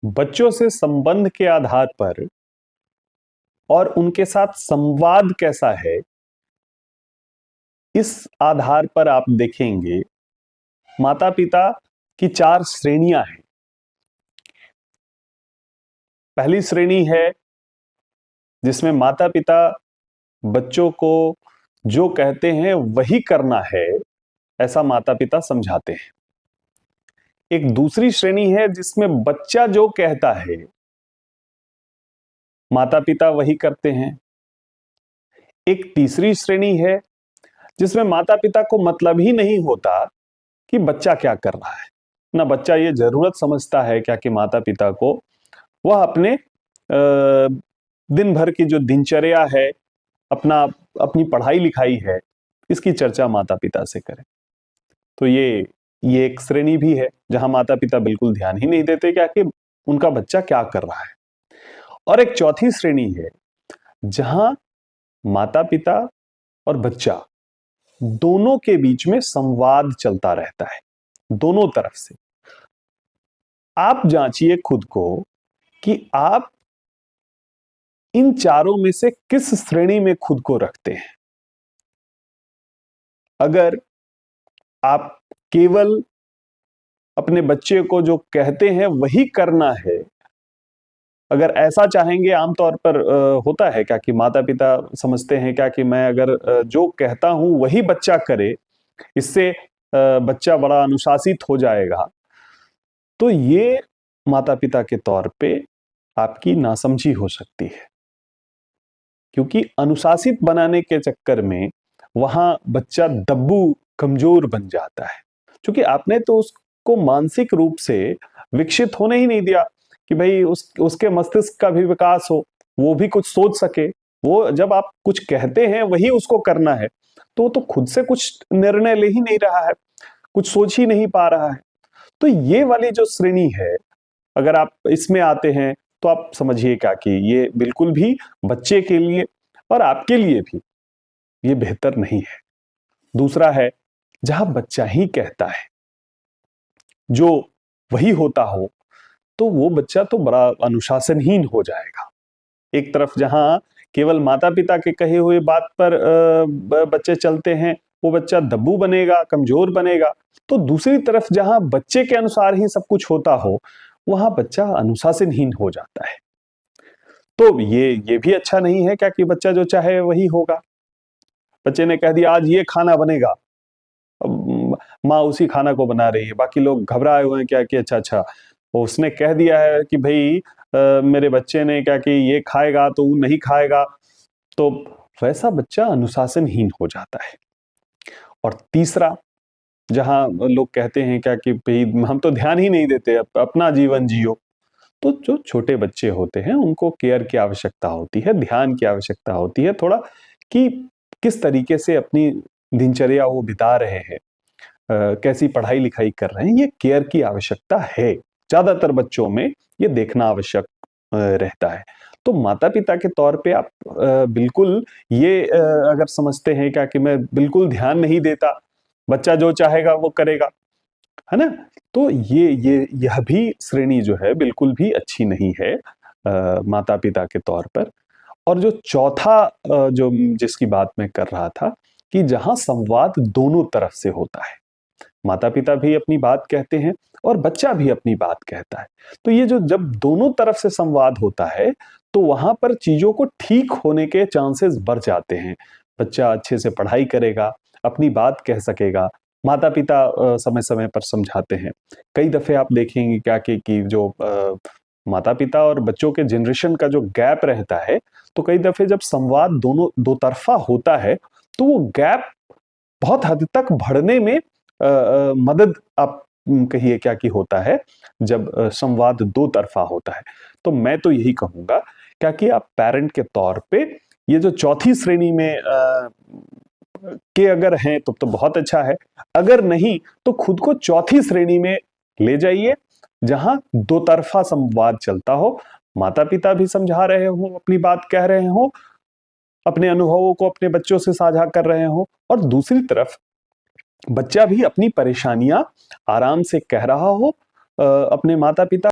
बच्चों से संबंध के आधार पर और उनके साथ संवाद कैसा है, इस आधार पर आप देखेंगे माता पिता की 4 श्रेणियां हैं। पहली श्रेणी है जिसमें माता पिता बच्चों को जो कहते हैं वही करना है, ऐसा माता पिता समझाते हैं। एक दूसरी श्रेणी है जिसमें बच्चा जो कहता है माता पिता वही करते हैं। एक तीसरी श्रेणी है जिसमें माता पिता को मतलब ही नहीं होता कि बच्चा क्या कर रहा है, ना बच्चा ये जरूरत समझता है क्या कि माता पिता को वह अपने दिन भर की जो दिनचर्या है, अपनी पढ़ाई लिखाई है, इसकी चर्चा माता पिता से करें। तो ये एक श्रेणी भी है जहां माता पिता बिल्कुल ध्यान ही नहीं देते क्या कि उनका बच्चा क्या कर रहा है। और एक चौथी श्रेणी है जहां माता पिता और बच्चा दोनों के बीच में संवाद चलता रहता है, दोनों तरफ से। आप जांचिए खुद को कि आप इन चारों में से किस श्रेणी में खुद को रखते हैं। अगर आप केवल अपने बच्चे को जो कहते हैं वही करना है, अगर ऐसा चाहेंगे, आमतौर पर होता है क्या कि माता पिता समझते हैं क्या कि मैं अगर जो कहता हूं वही बच्चा करे, इससे बच्चा बड़ा अनुशासित हो जाएगा। तो ये माता पिता के तौर पे आपकी नासमझी हो सकती है, क्योंकि अनुशासित बनाने के चक्कर में वहां बच्चा दब्बू कमजोर बन जाता है। क्योंकि आपने तो उसको मानसिक रूप से विकसित होने ही नहीं दिया कि भाई उसके मस्तिष्क का भी विकास हो, वो भी कुछ सोच सके। वो जब आप कुछ कहते हैं वही उसको करना है, तो खुद से कुछ निर्णय ले ही नहीं रहा है, कुछ सोच ही नहीं पा रहा है। तो ये वाली जो श्रेणी है, अगर आप इसमें आते हैं तो आप समझिए क्या कि ये बिल्कुल भी बच्चे के लिए और आपके लिए भी ये बेहतर नहीं है। दूसरा है जहां बच्चा ही कहता है, जो वही होता हो, तो वो बच्चा तो बड़ा अनुशासनहीन हो जाएगा। एक तरफ जहां केवल माता पिता के कहे हुए बात पर बच्चे चलते हैं, वो बच्चा दब्बू बनेगा, कमजोर बनेगा। तो दूसरी तरफ जहां बच्चे के अनुसार ही सब कुछ होता हो, वहां बच्चा अनुशासनहीन हो जाता है। तो ये भी अच्छा नहीं है क्या कि बच्चा जो चाहे वही होगा। बच्चे ने कह दिया आज ये खाना बनेगा, माँ उसी खाना को बना रही है, बाकी लोग घबराए हुए हैं क्या कि अच्छा उसने कह दिया है कि भाई मेरे बच्चे ने क्या कि ये खाएगा तो वो नहीं खाएगा, तो वैसा बच्चा अनुशासनहीन हो जाता है। और तीसरा, जहां लोग कहते हैं क्या कि भाई हम तो ध्यान ही नहीं देते, अपना जीवन जियो, तो जो छोटे बच्चे होते हैं उनको केयर की आवश्यकता होती है, ध्यान की आवश्यकता होती है थोड़ा, कि किस तरीके से अपनी दिनचर्या वो बिता रहे हैं, कैसी पढ़ाई लिखाई कर रहे हैं, ये केयर की आवश्यकता है। ज्यादातर बच्चों में ये देखना आवश्यक रहता है। तो माता पिता के तौर पे आप बिल्कुल ये अगर समझते हैं क्या कि मैं बिल्कुल ध्यान नहीं देता, बच्चा जो चाहेगा वो करेगा, है ना, तो ये यह भी श्रेणी जो है बिल्कुल भी अच्छी नहीं है माता पिता के तौर पर। और जो चौथा जो जिसकी बात मैं कर रहा था, कि जहां संवाद दोनों तरफ से होता है, माता पिता भी अपनी बात कहते हैं और बच्चा भी अपनी बात कहता है। तो ये जो जब दोनों तरफ से संवाद होता है, तो वहां पर चीजों को ठीक होने के चांसेस बढ़ जाते हैं। बच्चा अच्छे से पढ़ाई करेगा, अपनी बात कह सकेगा, माता पिता समय समय पर समझाते हैं। कई दफे आप देखेंगे क्या कि जो माता पिता और बच्चों के जनरेशन का जो गैप रहता है, तो कई दफे जब संवाद दोनों दो तरफा होता है, तो वो गैप बहुत हद तक बढ़ने में मदद आप कहिए क्या कि होता है, जब संवाद दो तरफा होता है। तो मैं तो यही कहूंगा क्या कि आप पेरेंट के तौर पे ये जो चौथी श्रेणी में के अगर हैं तो बहुत अच्छा है, अगर नहीं तो खुद को चौथी श्रेणी में ले जाइए, जहां दो तरफा संवाद चलता हो, माता पिता भी समझा रहे हो, अपनी बात कह रहे हो, अपने अनुभवों को अपने बच्चों से साझा कर रहे हो, और दूसरी तरफ बच्चा भी अपनी परेशानियां आराम से कह रहा हो अपने माता पिता